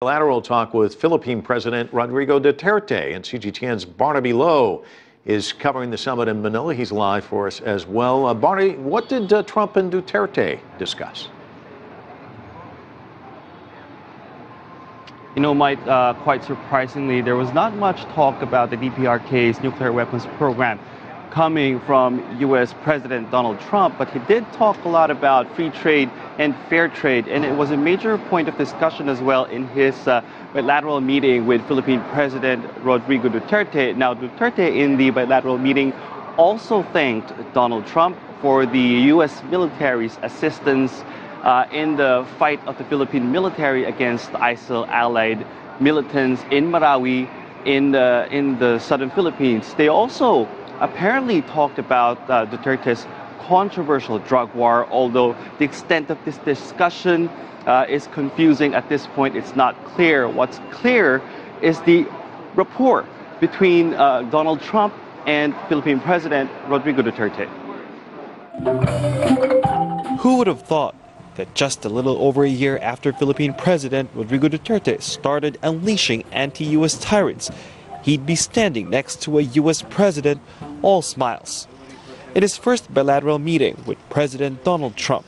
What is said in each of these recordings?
Bilateral talk with Philippine President Rodrigo Duterte, and CGTN's Barnaby Lowe is covering the summit in Manila. He's live for us as well. Barney, what did Trump and Duterte discuss? You know, Mike, quite surprisingly, there was not much talk about the DPRK's nuclear weapons program coming from U.S. President Donald Trump, but he did talk a lot about free trade and fair trade, and it was a major point of discussion as well in his bilateral meeting with Philippine President Rodrigo Duterte. Now, Duterte in the bilateral meeting also thanked Donald Trump for the U.S. military's assistance in the fight of the Philippine military against ISIL-allied militants in Marawi in the southern Philippines. They also apparently talked about Duterte's controversial drug war, although the extent of this discussion is confusing at this point. It's not clear. What's clear is the rapport between Donald Trump and Philippine President Rodrigo Duterte. Who would have thought that just a little over a year after Philippine President Rodrigo Duterte started unleashing anti-U.S. tyrants, he'd be standing next to a U.S. president all smiles. In his first bilateral meeting with President Donald Trump,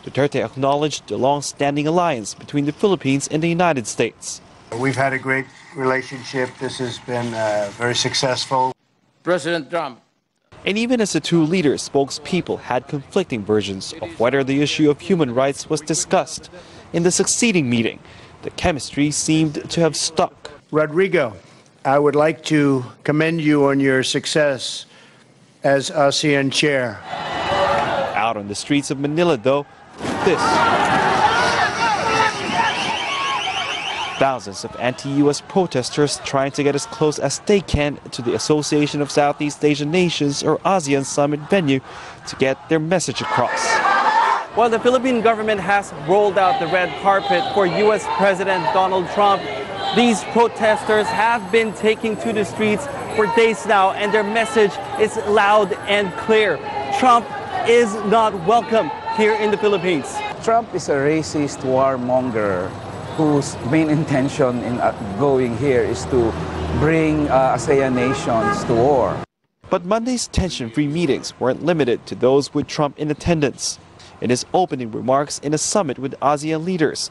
Duterte acknowledged the long-standing alliance between the Philippines and the United States. We've had a great relationship. This has been very successful. President Trump. And even as the two leaders' spokespeople had conflicting versions of whether the issue of human rights was discussed, in the succeeding meeting, the chemistry seemed to have stuck. Rodrigo, I would like to commend you on your success as ASEAN chair. Out on the streets of Manila, though, this. Thousands of anti-U.S. protesters trying to get as close as they can to the Association of Southeast Asian Nations, or ASEAN summit venue, to get their message across. While the Philippine government has rolled out the red carpet for U.S. President Donald Trump, these protesters have been taking to the streets for days now, and their message is loud and clear. Trump is not welcome here in the Philippines. Trump is a racist warmonger whose main intention in going here is to bring ASEAN nations to war. But Monday's tension-free meetings weren't limited to those with Trump in attendance. In his opening remarks in a summit with ASEAN leaders,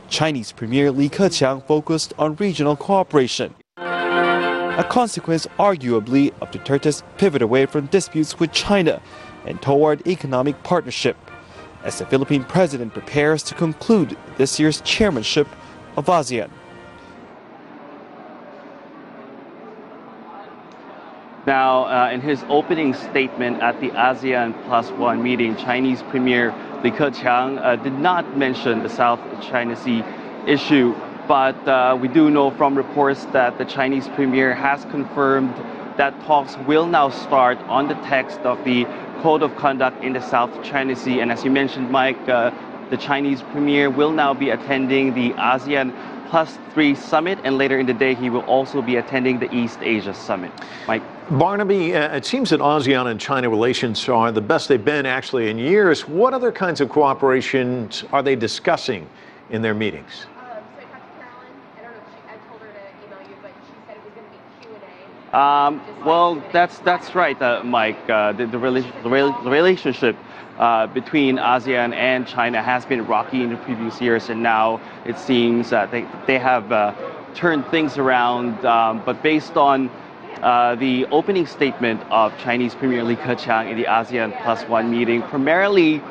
Chinese Premier Li Keqiang focused on regional cooperation, a consequence arguably of Duterte's pivot away from disputes with China and toward economic partnership, as the Philippine president prepares to conclude this year's chairmanship of ASEAN. Now, in his opening statement at the ASEAN Plus One meeting, Chinese Premier Li Keqiang did not mention the South China Sea issue, but we do know from reports that the Chinese Premier has confirmed that talks will now start on the text of the Code of Conduct in the South China Sea. And as you mentioned, Mike, the Chinese Premier will now be attending the ASEAN Plus Three summit, and later in the day he will also be attending the East Asia summit. Mike? Barnaby, it seems that ASEAN and China relations are the best they've been actually in years. What other kinds of cooperations are they discussing in their meetings? Well, that's right, Mike. The relationship between ASEAN and China has been rocky in the previous years, and now it seems they have turned things around. But based on the opening statement of Chinese Premier Li Keqiang in the ASEAN Plus One meeting, primarily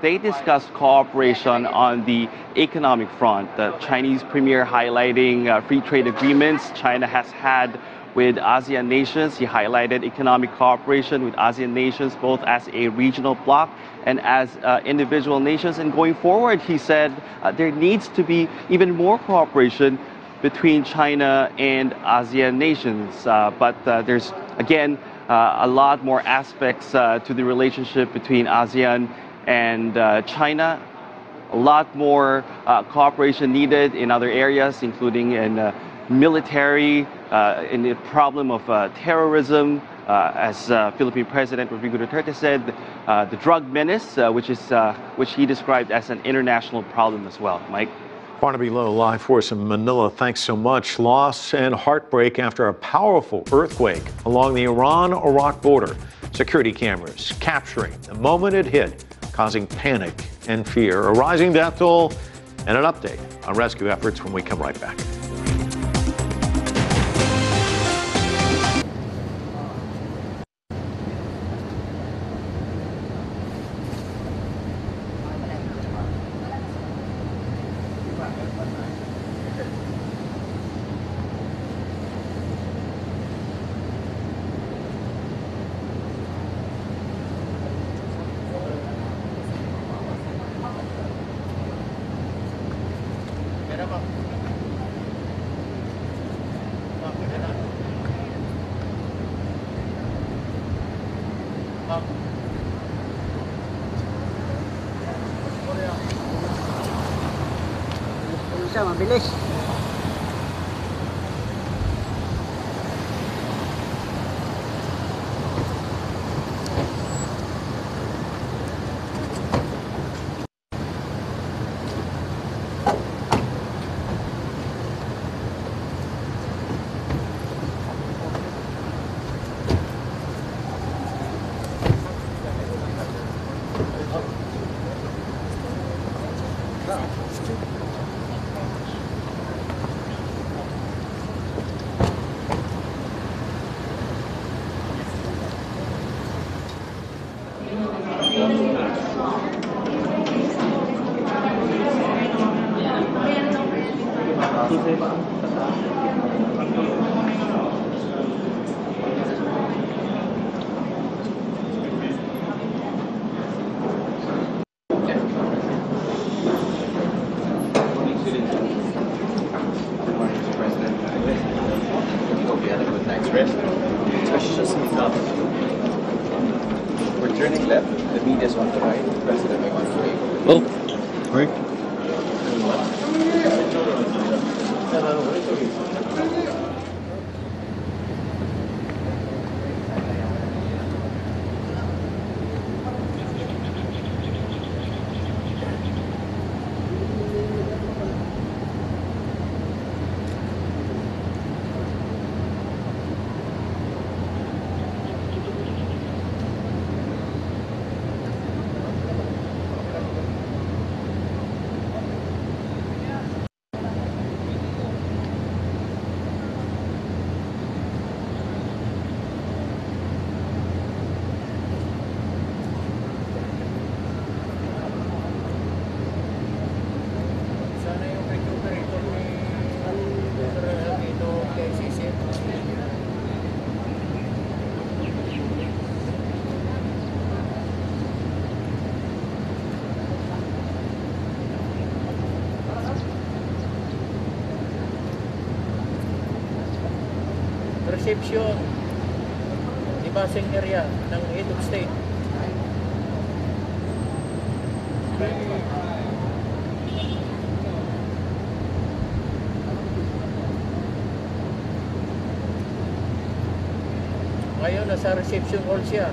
they discussed cooperation on the economic front. The Chinese Premier highlighting free trade agreements China has had with ASEAN nations. He highlighted economic cooperation with ASEAN nations, both as a regional bloc and as individual nations. And going forward, he said there needs to be even more cooperation between China and ASEAN nations. But there's, again, a lot more aspects to the relationship between ASEAN and China. A lot more cooperation needed in other areas, including in military, in the problem of terrorism, as Philippine President Rodrigo Duterte said, the drug menace, which he described as an international problem as well. Mike? Barnaby Lowe, live for us in Manila. Thanks so much. Loss and heartbreak after a powerful earthquake along the Iran-Iraq border. Security cameras capturing the moment it hit, causing panic and fear. A rising death toll and an update on rescue efforts when we come right back. Bisa mabilis. We're turning left, the media's on the right, President may want to wait. Oh, great. Reception, di basing area ng head of state. Ngayon nasa reception hall siya.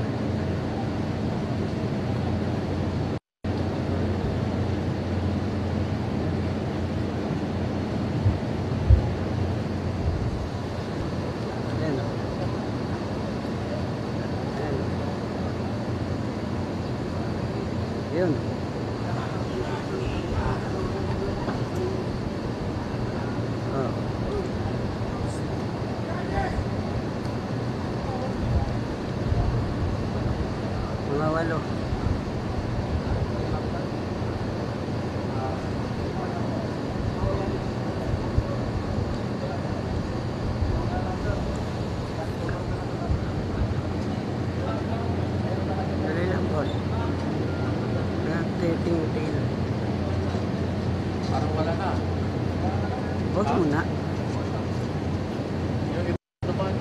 Yun. Oh. Mga 8. Dali lang po. Tingin. Parang wala na. Huwag muna. Yung iba naman.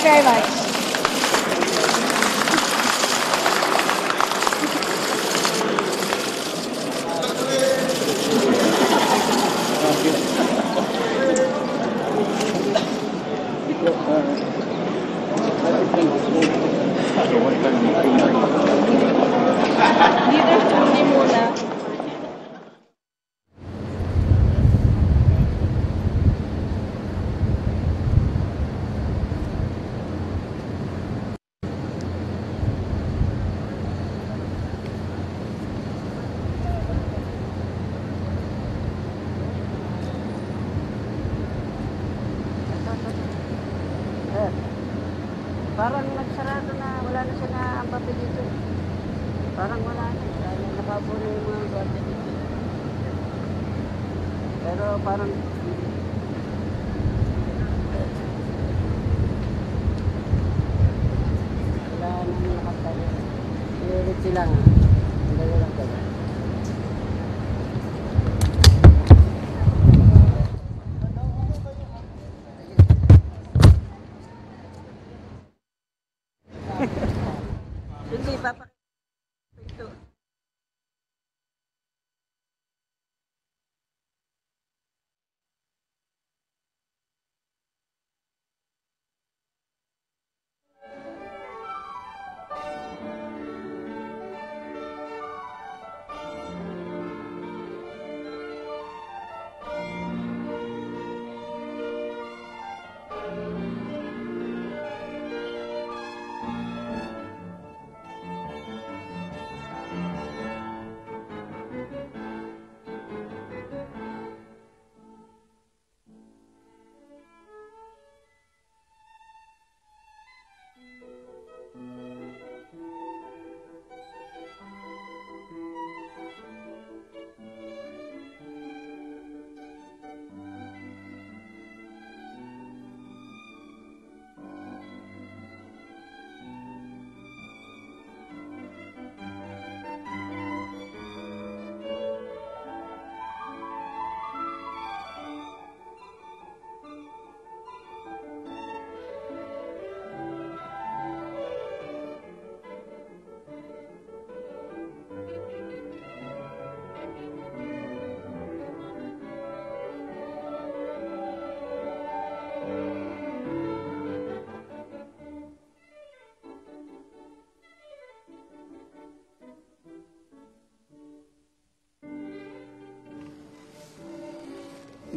very much. Parang nagsarado na, wala na siya na ang papel dito. Parang wala na, dahil nakaupo na yung mga guardia dito. Pero parang wala nang nakatayo. Iulit sila nga. Ang dali lang pala. Hindi, papakita ito.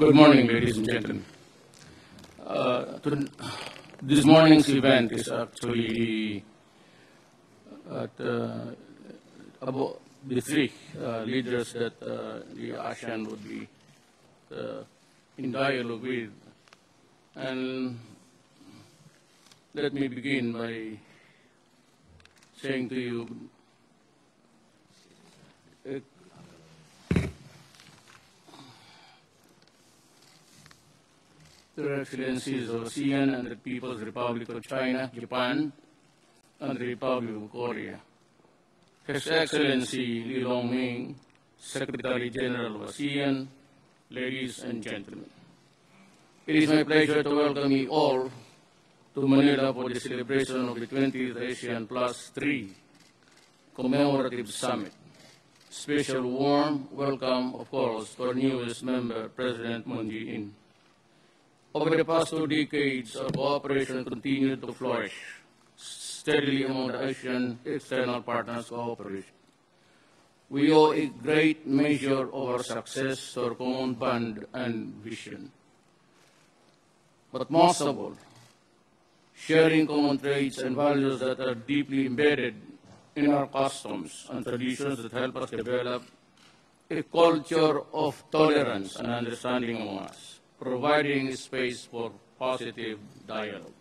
Good morning, ladies and gentlemen. This morning's event is actually about the three leaders that the ASEAN would be in dialogue with. And let me begin by saying to you, Your Excellencies of ASEAN and the People's Republic of China, Japan, and the Republic of Korea. His Excellency Li Longming, Secretary General of ASEAN, ladies and gentlemen. It is my pleasure to welcome you all to Manila for the celebration of the 20th ASEAN Plus Three commemorative summit. Special warm welcome, of course, to our newest member, President Moon Jae-in. Over the past 2 decades, our cooperation continued to flourish steadily among the Asian external partners cooperation. We owe a great measure of our success to our common bond and vision. But most of all, sharing common traits and values that are deeply embedded in our customs and traditions that help us develop a culture of tolerance and understanding among us, providing space for positive dialogue.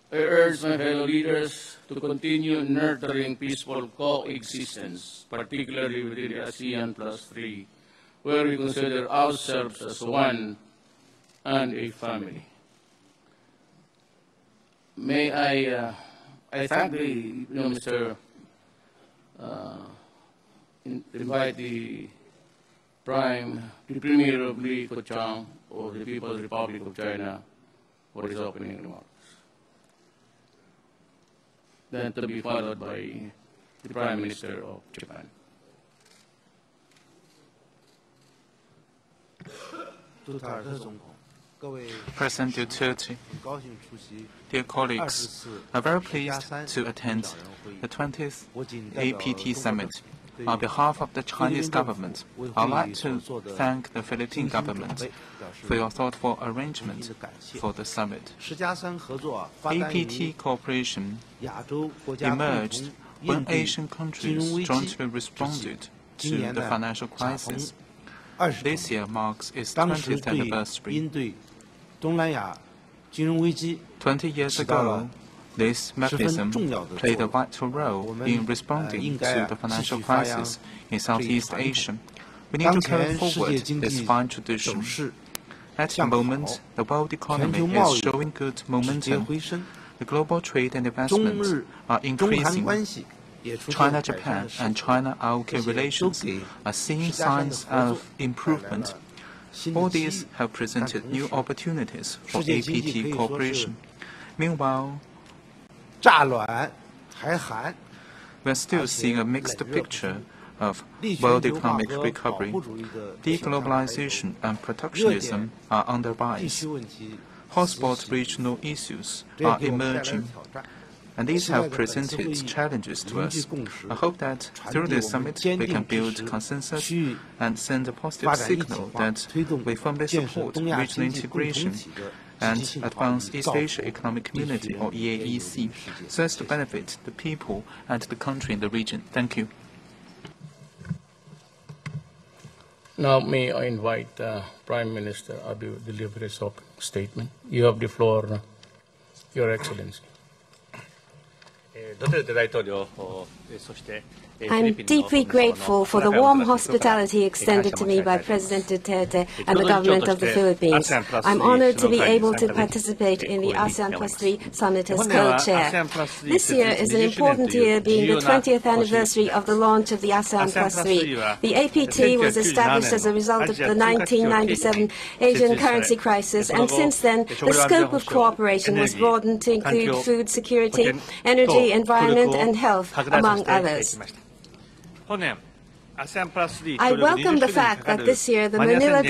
I urge my fellow leaders to continue nurturing peaceful coexistence, particularly within the ASEAN Plus Three, where we consider ourselves as one and a family. May I thank the Mr. Invite the Premier of Li Keqiang of the People's Republic of China for his opening remarks. then to be followed by the Prime Minister of Japan. President Duterte, dear colleagues, I'm very pleased to attend the 20th APT Summit. On behalf of the Chinese government, I'd like to thank the Philippine government for your thoughtful arrangement for the summit. APT cooperation emerged when Asian countries jointly responded to the financial crisis. This year marks its 20th anniversary. 20 years ago, this mechanism played a vital role in responding to the financial crisis in Southeast Asia. We need to carry forward this fine tradition. At the moment, the world economy is showing good momentum. The global trade and investment are increasing. China-Japan and China-ROK relations are seeing signs of improvement. All these have presented new opportunities for APT cooperation. Meanwhile, we're still seeing a mixed picture of world economic recovery. Deglobalization and protectionism are on the rise. Hotspot regional issues are emerging, and these have presented challenges to us. I hope that through this summit we can build consensus and send a positive signal that we firmly support regional integration and advance East Asia Economic Community, or EAEC, so as to benefit the people and the country in the region. Thank you. Now may I invite Prime Minister Abe to deliver his opening statement. You have the floor, Your Excellency. I'm deeply grateful for the warm hospitality extended to me by President Duterte and the government of the Philippines. I'm honored to be able to participate in the ASEAN Plus Three Summit as co-chair. This year is an important year, being the 20th anniversary of the launch of the ASEAN Plus Three. The APT was established as a result of the 1997 Asian currency crisis, and since then, the scope of cooperation was broadened to include food security, energy, environment, and health, among others. I welcome the fact that this year the Manila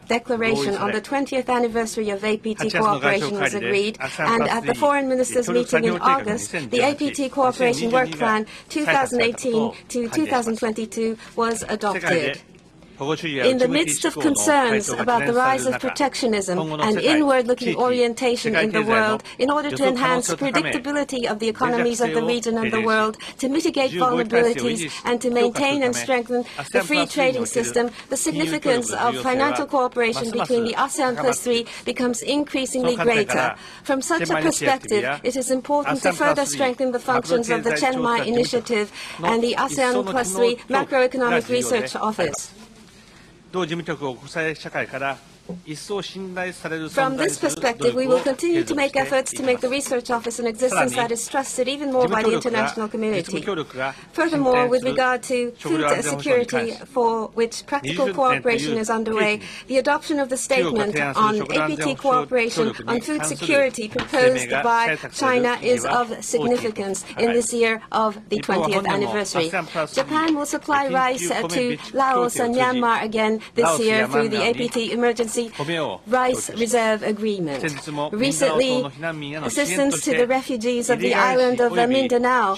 Declaration on the 20th anniversary of APT cooperation was agreed, and at the Foreign Ministers meeting in August, the APT Cooperation Work Plan 2018 to 2022 was adopted. In the midst of concerns about the rise of protectionism and inward-looking orientation in the world, in order to enhance predictability of the economies of the region and the world, to mitigate vulnerabilities, and to maintain and strengthen the free trading system, the significance of financial cooperation between the ASEAN Plus Three becomes increasingly greater. From such a perspective, it is important to further strengthen the functions of the Chiang Mai Initiative and the ASEAN Plus Three Macroeconomic Research Office. From this perspective, we will continue to make efforts to make the research office an existence that is trusted even more by the international community. Furthermore, with regard to food security, for which practical cooperation is underway, the adoption of the statement on APT cooperation on food security proposed by China is of significance in this year of the 20th anniversary. Japan will supply rice to Laos and Myanmar again this year through the APT Emergency Rice Reserve Agreement. Recently, assistance to the refugees of the island of Mindanao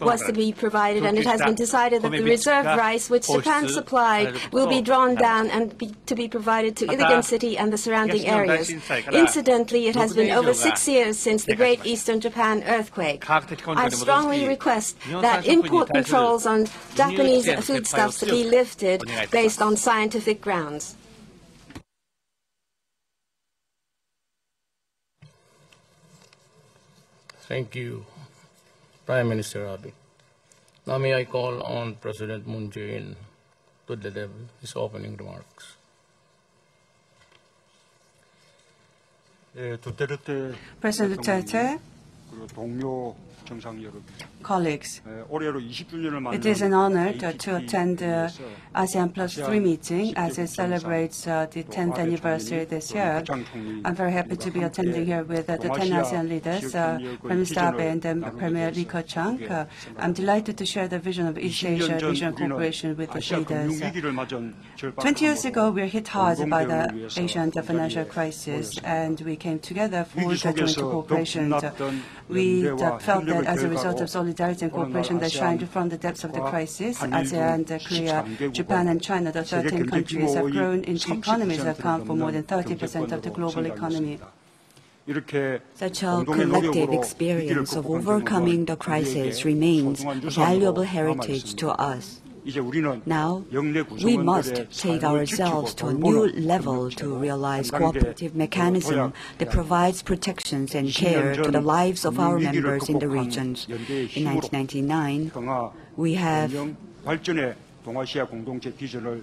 was to be provided, and it has been decided that the reserve rice which Japan supplied will be drawn down and to be provided to Iligan City and the surrounding areas. Incidentally, it has been over 6 years since the Great Eastern Japan earthquake. I strongly request that import controls on Japanese foodstuffs be lifted based on scientific grounds. Thank you, Prime Minister Abe. Now may I call on President Moon Jae-in to deliver his opening remarks. President Duterte, colleagues, it is an honor to attend the ASEAN Plus Three meeting as it celebrates the 10th anniversary this year. I'm very happy to be attending here with the 10 ASEAN leaders, Prime Minister Abe and Premier Li Keqiang. I'm delighted to share the vision of East Asia Regional Cooperation with the leaders. 20 years ago, we were hit hard by the Asian financial crisis, and we came together for joint cooperation. We felt that as a result of solidarity and cooperation that shined from the depths of the crisis, ASEAN, Korea, Japan, and China, the 13 countries, have grown into economies that account for more than 30% of the global economy. Such a collective experience of overcoming the crisis remains a valuable heritage to us. Now, we must take ourselves to a new level to realize cooperative mechanism that provides protections and care to the lives of our members in the regions. In 1999, we have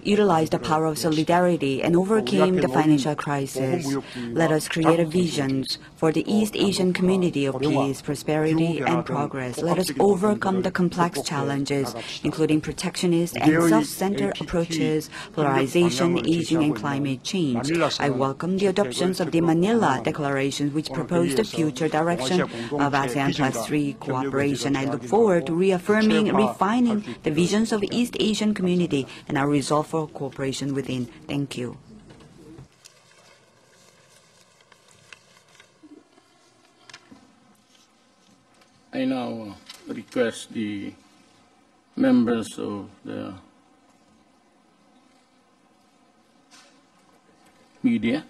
utilized the power of solidarity and overcame the financial crisis. Let us create a vision for the East Asian community of peace, prosperity, and progress. Let us overcome the complex challenges, including protectionist and self-centered approaches, polarization, aging, and climate change. I welcome the adoption of the Manila Declaration, which proposed the future direction of ASEAN Plus Three cooperation. I look forward to reaffirming and refining the visions of East Asian community and our resolve for cooperation within. Thank you. I now request the members of the media